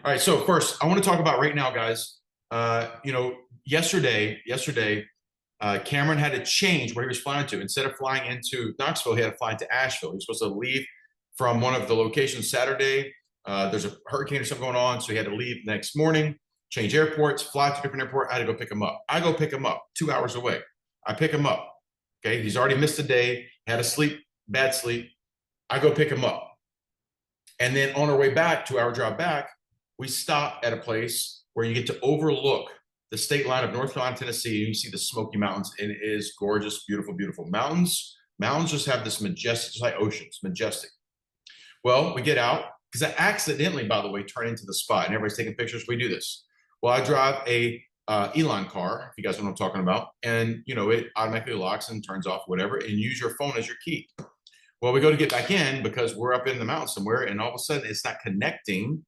All right. So first, I want to talk about right now, guys. Yesterday, Cameron had to change where he was flying to. Instead of flying into Knoxville, he had to fly to Asheville. He was supposed to leave from one of the locations Saturday. There's a hurricane or something going on, so he had to leave the next morning, change airports, fly to a different airport. I had to go pick him up. I go pick him up 2 hours away. I pick him up. Okay. He's already missed a day, had a bad sleep. I go pick him up. And then on our way back, 2 hour drive back, we stop at a place where you get to overlook the state line of North Carolina, Tennessee. You see the Smoky Mountains, and it is gorgeous, beautiful, beautiful mountains. Mountains just have this majestic, just like oceans, majestic. Well, we get out because I accidentally, by the way, turn into the spot, and everybody's taking pictures. We do this. Well, I drive a Elon car, if you guys know what I'm talking about, and it automatically locks and turns off, whatever, and use your phone as your key. Well, we go to get back in because we're up in the mountains somewhere, and all of a sudden it's not connecting.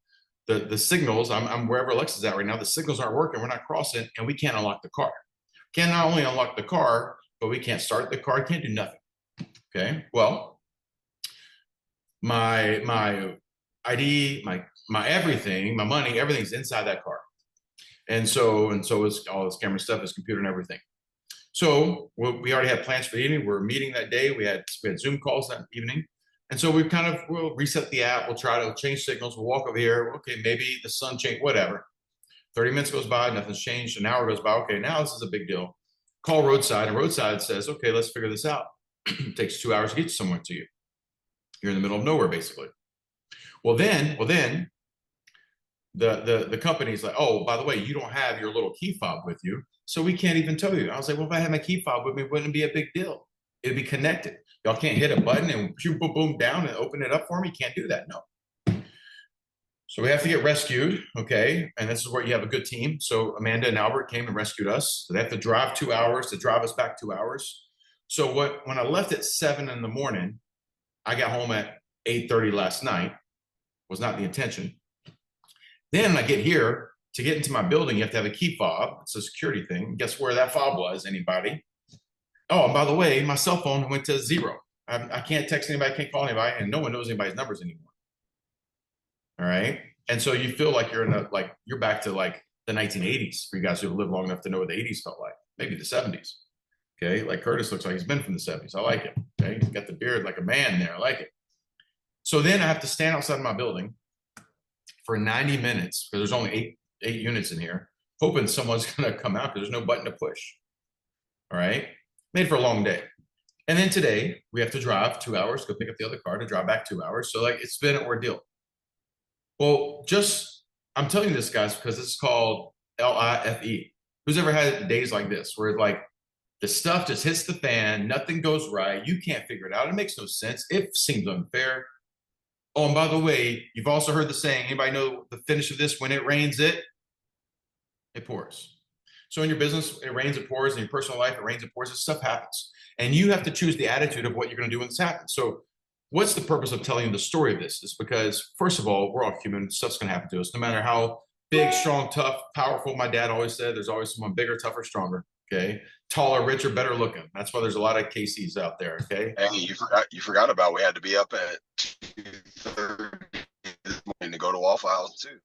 The signals, I'm wherever Alexa's at right now, the signals aren't working, we're not crossing, and we can't unlock the car. Can not only unlock the car, but we can't start the car, can't do nothing. Okay, well, my ID, my everything, my money, everything's inside that car. And so is all this camera stuff, his computer and everything. So we already had plans for the evening. We're meeting that day. We had Zoom calls that evening. And so we'll reset the app. We'll try to change signals. We'll walk over here. Okay, maybe the sun changed, whatever. 30 minutes goes by, nothing's changed. An hour goes by. Okay, now this is a big deal. Call roadside, and roadside says, okay, let's figure this out. It takes 2 hours to get somewhere to you. You're in the middle of nowhere, basically. Well, then the company's like, oh, by the way, you don't have your little key fob with you, so we can't even tell you. I was like, well, if I had my key fob with me, it wouldn't be a big deal. It'd be connected. Y'all can't hit a button and boom, boom, boom down and open it up for me. You can't do that. No. So we have to get rescued. Okay. And this is where you have a good team. So Amanda and Albert came and rescued us. So they have to drive 2 hours to drive us back 2 hours. So when I left at 7 in the morning, I got home at 8:30 last night. Was not the intention. Then I get here. To get into my building, you have to have a key fob. It's a security thing. Guess where that fob was? Anybody? Oh, and by the way, my cell phone went to 0. I can't text anybody, can't call anybody, and no one knows anybody's numbers anymore. All right. And so you feel like you're back to like the 1980s for you guys who have lived long enough to know what the 80s felt like, maybe the 70s. Okay. Like Curtis looks like he's been from the 70s. I like it. Okay. He's got the beard like a man there. I like it. So then I have to stand outside my building for 90 minutes because there's only eight units in here, hoping someone's going to come out because there's no button to push. All right. Made for a long day. And then today we have to drive 2 hours, go pick up the other car to drive back 2 hours. So it's been an ordeal. Well, I'm telling you this, guys, because it's called LIFE. Who's ever had days like this where the stuff just hits the fan, nothing goes right, you can't figure it out, it makes no sense, it seems unfair. Oh, and by the way, you've also heard the saying, anybody know the finish of this? When it rains, it pours. So in your business, it rains, it pours. In your personal life, it rains, it pours. This stuff happens. And you have to choose the attitude of what you're going to do when this happens. So what's the purpose of telling you the story of this? It's because, first of all, we're all human. Stuff's going to happen to us. No matter how big, strong, tough, powerful, my dad always said, there's always someone bigger, tougher, stronger. Okay. Taller, richer, better looking. That's why there's a lot of KCs out there. Okay. Hey, you forgot about we had to be up at 2:30 this morning to go to Waffle House too.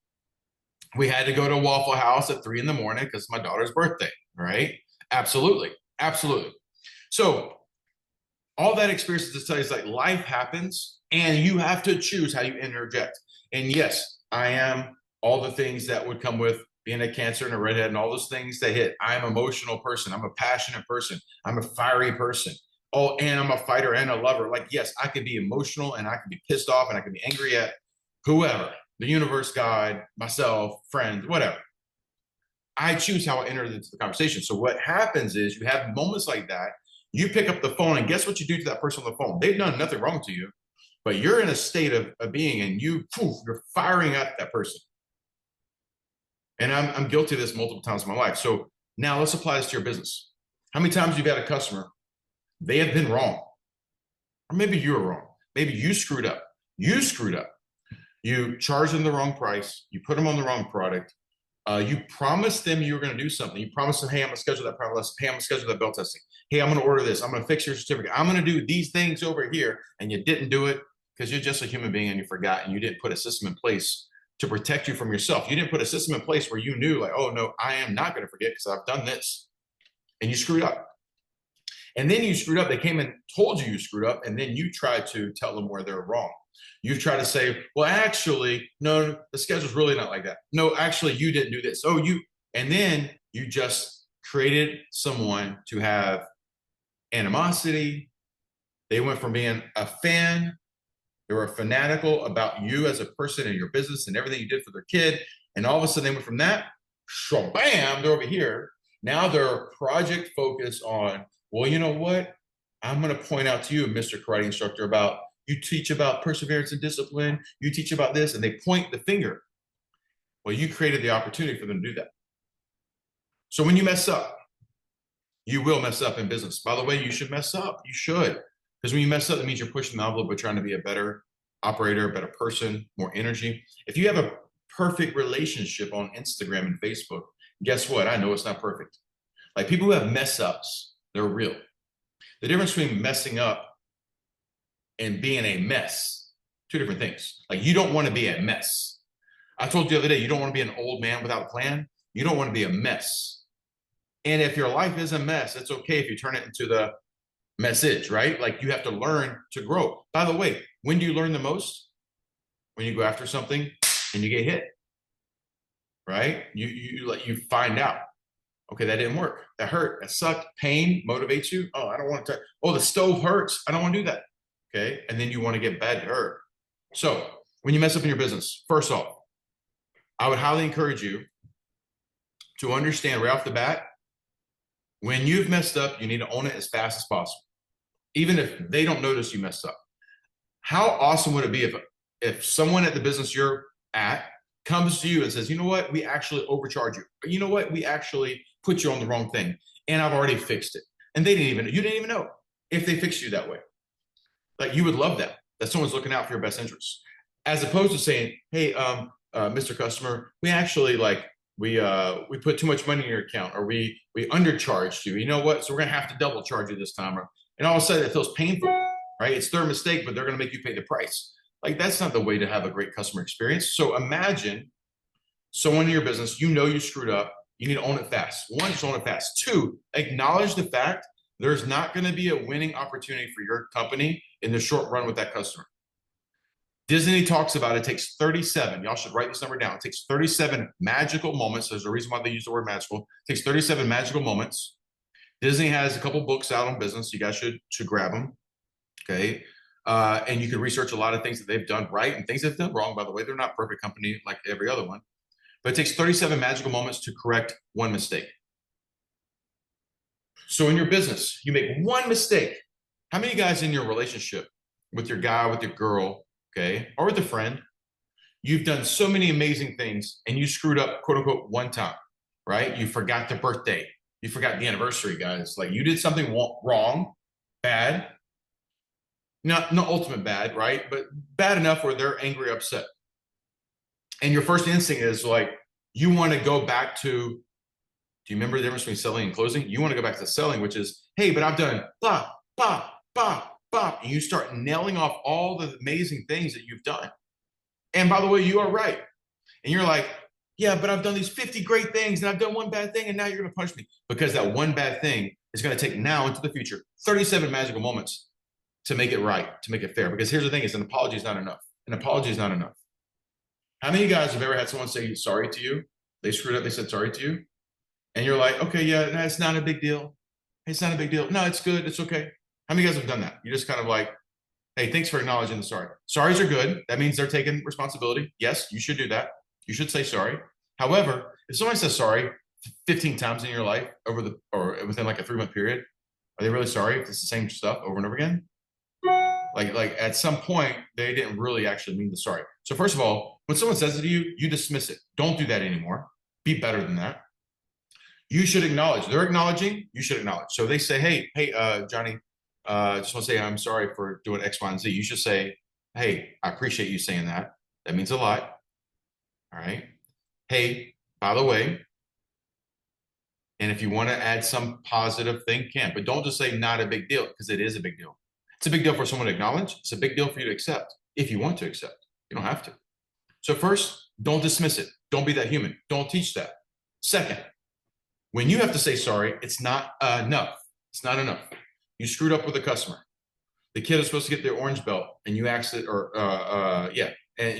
We had to go to Waffle House at 3 in the morning because my daughter's birthday, right? Absolutely. Absolutely. So all that experience to tell you is like life happens and you have to choose how you interject. And yes, I am all the things that would come with being a Cancer and a redhead and all those things that hit. I'm an emotional person. I'm a passionate person. I'm a fiery person. Oh, and I'm a fighter and a lover. Like, yes, I could be emotional and I could be pissed off and I could be angry at whoever. The universe, God, myself, friends, whatever. I choose how I enter into the conversation. So what happens is you have moments like that. You pick up the phone and guess what you do to that person on the phone? They've done nothing wrong to you, but you're in a state of being and you're firing at that person. And I'm guilty of this multiple times in my life. So now let's apply this to your business. How many times you've had a customer, they have been wrong. Or maybe you were wrong. Maybe you screwed up. You screwed up. You charged them the wrong price. You put them on the wrong product. You promised them you were going to do something. You promised them, hey, I'm going to schedule that product lesson. Hey, I'm going to schedule that belt testing. Hey, I'm going to order this. I'm going to fix your certificate. I'm going to do these things over here. And you didn't do it because you're just a human being and you forgot and you didn't put a system in place to protect you from yourself. You didn't put a system in place where you knew like, oh no, I am not going to forget because I've done this. And you screwed up. And then you screwed up. They came and told you screwed up. And then you tried to tell them where they're wrong. You've tried to say, well, actually, no, the schedule's really not like that. No, actually, you didn't do this. And then you just created someone to have animosity. They went from being a fan, they were fanatical about you as a person and your business and everything you did for their kid. And all of a sudden they went from that, bam, they're over here. Now they're project focused on, well, you know what? I'm going to point out to you, Mr. Karate Instructor, about you teach about perseverance and discipline. You teach about this, and they point the finger. Well, you created the opportunity for them to do that. So when you mess up, you will mess up in business. By the way, you should mess up. You should. Because when you mess up, that means you're pushing the envelope, but trying to be a better operator, a better person, more energy. If you have a perfect relationship on Instagram and Facebook, guess what? I know it's not perfect. Like people who have mess ups, they're real. The difference between messing up and being a mess, two different things. Like you don't want to be a mess. I told you the other day, you don't want to be an old man without a plan. You don't want to be a mess. And if your life is a mess, it's okay if you turn it into the message, right? Like you have to learn to grow. By the way, when do you learn the most? When you go after something and you get hit, right? You find out, okay, that didn't work. That hurt. That sucked. Pain motivates you. Oh, I don't want to. Oh, the stove hurts. I don't want to do that. Okay, and then you want to get bad to hurt. So when you mess up in your business, first off, I would highly encourage you to understand right off the bat, when you've messed up, you need to own it as fast as possible, even if they don't notice you messed up. How awesome would it be if someone at the business you're at comes to you and says, you know what, we actually overcharge you. Or, you know what, we actually put you on the wrong thing, and I've already fixed it. And you didn't even know if they fixed you that way. Like you would love that someone's looking out for your best interests, as opposed to saying, hey, Mr. Customer, we actually we put too much money in your account, or we undercharged you. You know what? So we're gonna have to double charge you this time. And all of a sudden it feels painful, right? It's their mistake, but they're gonna make you pay the price. Like that's not the way to have a great customer experience. So imagine someone in your business, you know you screwed up. You need to own it fast. One, just own it fast. Two, acknowledge the fact there's not going to be a winning opportunity for your company in the short run with that customer. Disney talks about it takes 37. Y'all should write this number down. It takes 37 magical moments. There's a reason why they use the word magical. It takes 37 magical moments. Disney has a couple books out on business. You guys should grab them. Okay. And you can research a lot of things that they've done right and things they've done wrong. By the way, they're not a perfect company like every other one. But it takes 37 magical moments to correct one mistake. So in your business, you make one mistake. How many guys in your relationship with your guy, with your girl, okay, or with a friend, you've done so many amazing things and you screwed up, quote unquote, one time, right? You forgot the birthday. You forgot the anniversary, guys. Like you did something wrong, bad, not ultimate bad, right? But bad enough where they're angry, upset. And your first instinct is like, you want to go back to, do you remember the difference between selling and closing? You want to go back to selling, which is, hey, but I've done blah, blah, blah, blah. And you start nailing off all the amazing things that you've done. And by the way, you are right. And you're like, yeah, but I've done these 50 great things and I've done one bad thing and now you're going to punish me. Because that one bad thing is going to take now into the future 37 magical moments to make it right, to make it fair. Because here's the thing is an apology is not enough. An apology is not enough. How many of you guys have ever had someone say sorry to you? They screwed up, they said sorry to you. And you're like, okay, yeah, no, it's not a big deal. It's not a big deal. No, it's good. It's okay. How many of you guys have done that? You just kind of like, hey, thanks for acknowledging the sorry. Sorries are good. That means they're taking responsibility. Yes, you should do that. You should say sorry. However, if someone says sorry 15 times in your life or within like a 3-month period, are they really sorry if it's the same stuff over and over again? Like at some point, they didn't really actually mean the sorry. So first of all, when someone says it to you, you dismiss it. Don't do that anymore. Be better than that. You should acknowledge. They're acknowledging, you should acknowledge. So they say, hey, Johnny, just want to say I'm sorry for doing X, Y, and Z. You should say, hey, I appreciate you saying that. That means a lot. All right. Hey, by the way, and if you want to add some positive thing, can. But don't just say not a big deal, because it is a big deal. It's a big deal for someone to acknowledge. It's a big deal for you to accept, if you want to accept. You don't have to. So first, don't dismiss it. Don't be that human. Don't teach that. Second, when you have to say sorry, it's not enough. It's not enough. You screwed up with a customer. The kid is supposed to get their orange belt, and you and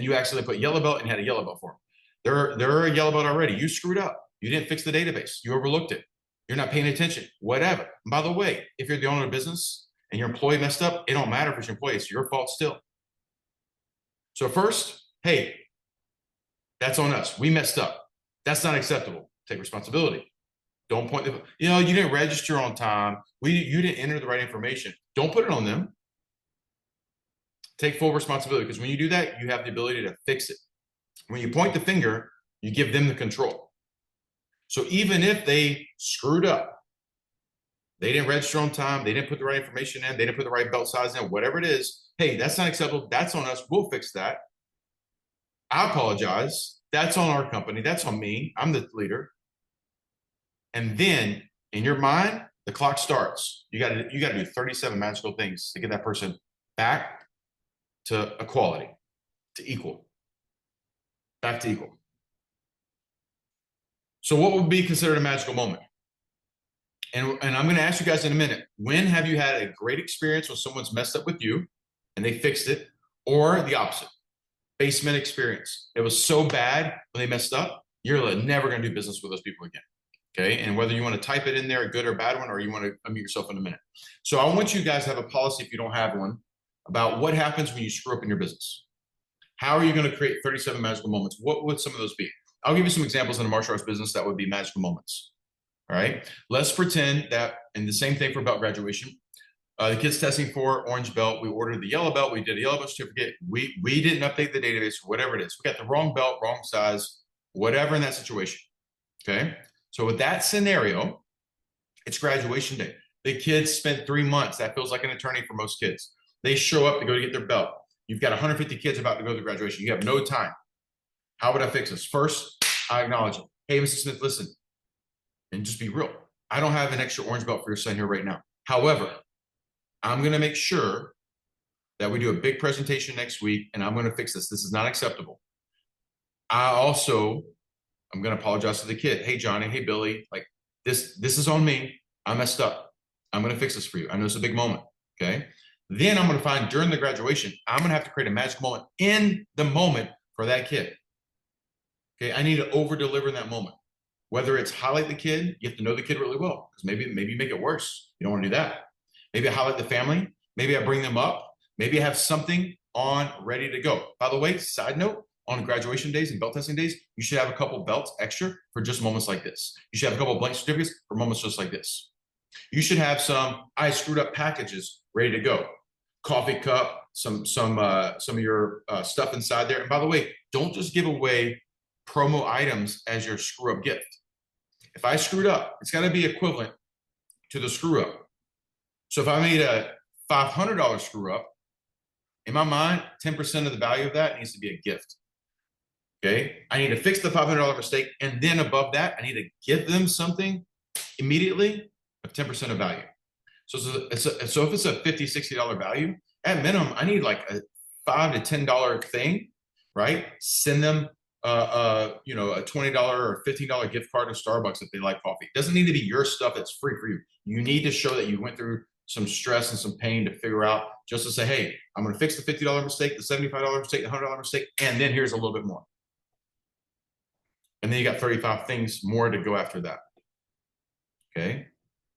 you accidentally put yellow belt and had a yellow belt for them. They're a yellow belt already. You screwed up. You didn't fix the database. You overlooked it. You're not paying attention. Whatever. And by the way, if you're the owner of a business and your employee messed up, it don't matter if it's your employee. It's your fault still. So first, hey, that's on us. We messed up. That's not acceptable. Take responsibility. Don't point the, you didn't register on time. You didn't enter the right information. Don't put it on them. Take full responsibility, because when you do that, you have the ability to fix it. When you point the finger, you give them the control. So even if they screwed up, they didn't register on time, they didn't put the right information in, they didn't put the right belt size in, whatever it is, hey, that's not acceptable. That's on us. We'll fix that. I apologize. That's on our company. That's on me. I'm the leader. And then in your mind, the clock starts. You got to do 37 magical things to get that person back to equality, to equal, back to equal. So what would be considered a magical moment? And I'm going to ask you guys in a minute, when have you had a great experience when someone's messed up with you and they fixed it, or the opposite? Basement experience. It was so bad when they messed up, you're never going to do business with those people again. Okay. And whether you want to type it in there, a good or bad one, or you want to unmute yourself in a minute. So I want you guys to have a policy, if you don't have one, about what happens when you screw up in your business. How are you going to create 37 magical moments? What would some of those be? I'll give you some examples in the martial arts business that would be magical moments. All right. Let's pretend that, and the same thing for belt graduation. The kid's testing for orange belt. We ordered the yellow belt. We did a yellow belt certificate. We didn't update the database, whatever it is. We got the wrong belt, wrong size, whatever in that situation. Okay. So with that scenario, it's graduation day. The kids spent 3 months. That feels like an eternity for most kids. They show up to go to get their belt. You've got 150 kids about to go to graduation. You have no time. How would I fix this? First, I acknowledge it. Hey, Mr. Smith, listen, and just be real. I don't have an extra orange belt for your son here right now. However, I'm going to make sure that we do a big presentation next week, and I'm going to fix this. This is not acceptable. I'm going to apologize to the kid. Hey, Johnny. Hey, Billy. Like this is on me. I messed up. I'm going to fix this for you. I know it's a big moment. Okay. Then I'm going to find during the graduation, I'm going to have to create a magic moment in the moment for that kid. Okay. I need to over deliver in that moment. Whether it's highlight the kid, you have to know the kid really well, because maybe you make it worse. You don't want to do that. Maybe I highlight the family. Maybe I bring them up. Maybe I have something on ready to go. By the way, side note, on graduation days and belt testing days, you should have a couple belts extra for just moments like this. You should have a couple blank certificates for moments just like this. You should have some I screwed up packages ready to go. Coffee cup, some of your stuff inside there. And by the way, don't just give away promo items as your screw up gift. If I screwed up, it's got to be equivalent to the screw up. So if I made a $500 screw up, in my mind, 10% of the value of that needs to be a gift. Okay. I need to fix the $500 mistake. And then above that, I need to give them something immediately of 10% of value. So if it's a $50, $60 value, at minimum, I need like a $5 to $10 thing, right? Send them a $20 or $15 gift card to Starbucks if they like coffee. It doesn't need to be your stuff that's free for you. You need to show that you went through some stress and some pain to figure out, just to say, hey, I'm going to fix the $50 mistake, the $75 mistake, the $100 mistake, and then here's a little bit more. And then you got 35 things more to go after that. Okay.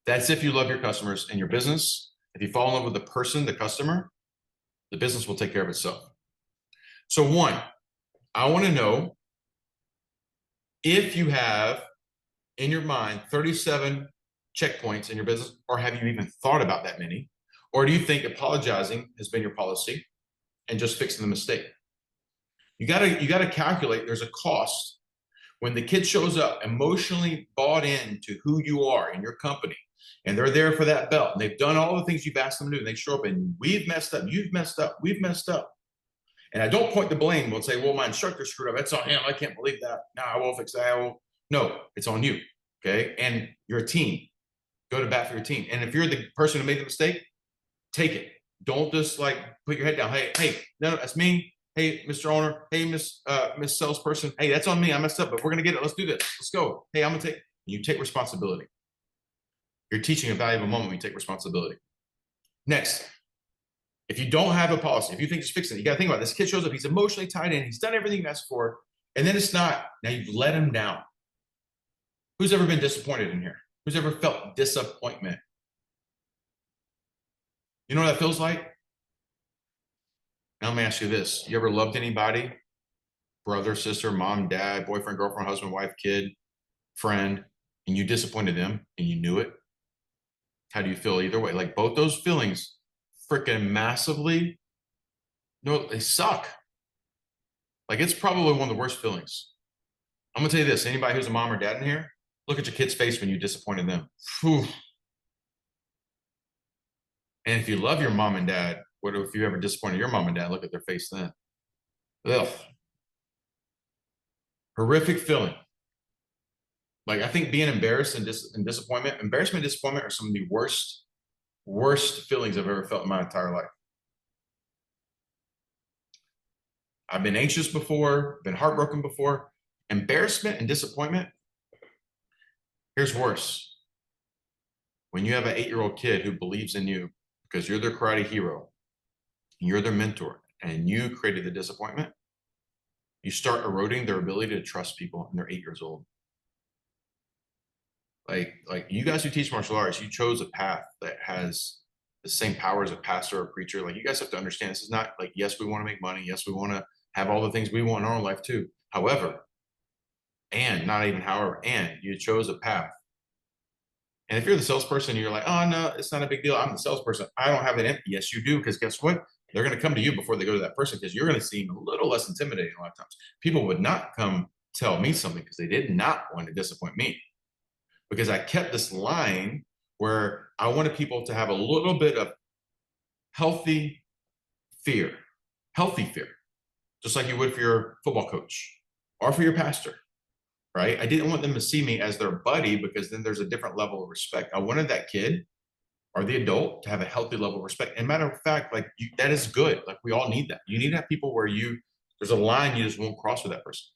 That's if you love your customers and your business. If you fall in love with the person, the customer, the business will take care of itself. So one, I want to know if you have in your mind 37 checkpoints in your business, or have you even thought about that many? Or do you think apologizing has been your policy and just fixing the mistake? You gotta calculate there's a cost when the kid shows up emotionally bought into who you are in your company, and they're there for that belt, and they've done all the things you've asked them to do, and they show up and we've messed up, you've messed up, we've messed up. And I don't point the blame. We'll say, well, my instructor screwed up. That's on him. I can't believe that. No, I won't fix that. No, it's on you. Okay. And your team. Go to bat for your team. And if you're the person who made the mistake, take it. Don't just like put your head down. Hey, no, that's me. Hey, Mr. Owner. Hey, Miss Salesperson. Hey, that's on me. I messed up, but we're gonna get it. Let's do this. Let's go. Hey, I'm gonna take. You take responsibility. You're teaching a valuable moment when you take responsibility. Next, if you don't have a policy, if you think just fixing it, you got to think about it. This kid shows up, he's emotionally tied in, he's done everything you asked for, and then it's not. Now you've let him down. Who's ever been disappointed in here? Who's ever felt disappointment? You know what that feels like? Now let me ask you this. You ever loved anybody? Brother, sister, mom, dad, boyfriend, girlfriend, husband, wife, kid, friend, and you disappointed them and you knew it? How do you feel either way? Like both those feelings freaking massively, no, they suck. Like it's probably one of the worst feelings. I'm gonna tell you this, anybody who's a mom or dad in here, look at your kid's face when you disappointed them. Whew. And if you love your mom and dad, what if you ever disappointed your mom and dad? Look at their face then. Ugh. Horrific feeling. Like I think being embarrassed and, disappointment, embarrassment and disappointment are some of the worst feelings I've ever felt in my entire life. I've been anxious before, been heartbroken before. Embarrassment and disappointment. Here's worse. When you have an 8-year-old kid who believes in you because you're their karate hero, and you're their mentor, and you created the disappointment, you start eroding their ability to trust people, and they're 8 years old. Like you guys who teach martial arts, you chose a path that has the same power as a pastor or preacher. Like you guys have to understand, this is not like, yes, we want to make money. Yes, we want to have all the things we want in our own life too. However, and not even however, and you chose a path. And if you're the salesperson, you're like, oh no, it's not a big deal. I'm the salesperson. I don't have it empty. Yes, you do. Because guess what? They're going to come to you before they go to that person because you're going to seem a little less intimidating a lot of times. People would not come tell me something because they did not want to disappoint me. Because I kept this line where I wanted people to have a little bit of healthy fear, just like you would for your football coach or for your pastor, right? I didn't want them to see me as their buddy because then there's a different level of respect. I wanted that kid or the adult to have a healthy level of respect. And matter of fact, like that is good. Like we all need that. You need to have people where there's a line you just won't cross with that person.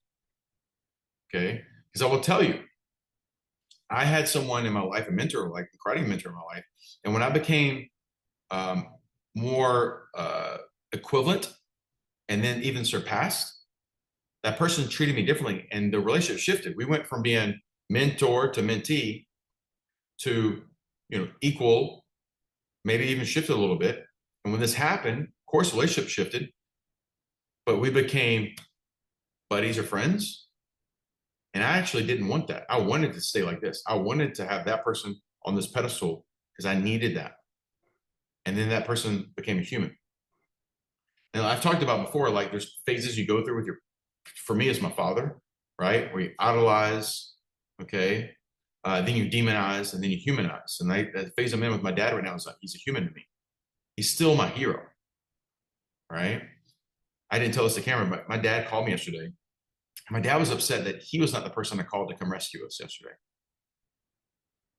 Okay? Because I will tell you, I had someone in my life, a mentor, like a karate mentor in my life. And when I became more equivalent and then even surpassed, that person treated me differently and the relationship shifted. We went from being mentor to mentee to, equal, maybe even shifted a little bit. And when this happened, of course, relationship shifted, but we became buddies or friends. And I actually didn't want that. I wanted to stay like this. I wanted to have that person on this pedestal because I needed that. And then that person became a human. And I've talked about before, like there's phases you go through for me, it's my father, right? Where you idolize, okay? Then you demonize and then you humanize. And that phase I'm in with my dad right now is like, he's a human to me. He's still my hero, right? I didn't tell this to Cameron, but my dad called me yesterday. My dad was upset that he was not the person I called to come rescue us yesterday.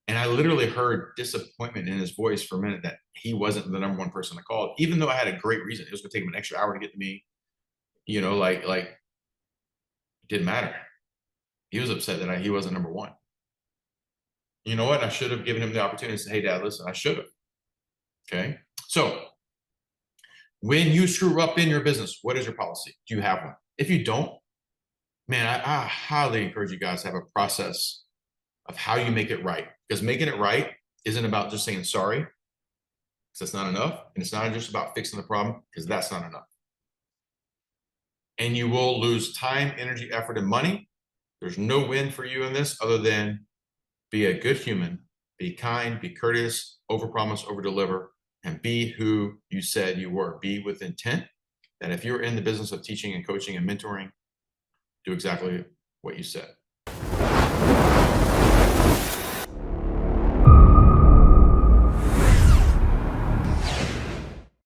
And I literally heard disappointment in his voice for a minute that he wasn't the number one person I called, even though I had a great reason. It was going to take him an extra hour to get to me. Like it didn't matter. He was upset that he wasn't number one. You know what? I should have given him the opportunity to say, hey, Dad, listen, I should have. Okay. So when you screw up in your business, what is your policy? Do you have one? If you don't, man, I highly encourage you guys to have a process of how you make it right. Because making it right isn't about just saying sorry, because that's not enough. And it's not just about fixing the problem, because that's not enough. And you will lose time, energy, effort, and money. There's no win for you in this other than be a good human, be kind, be courteous, overpromise, overdeliver, and be who you said you were. Be with intent that if you're in the business of teaching and coaching and mentoring, do exactly what you said.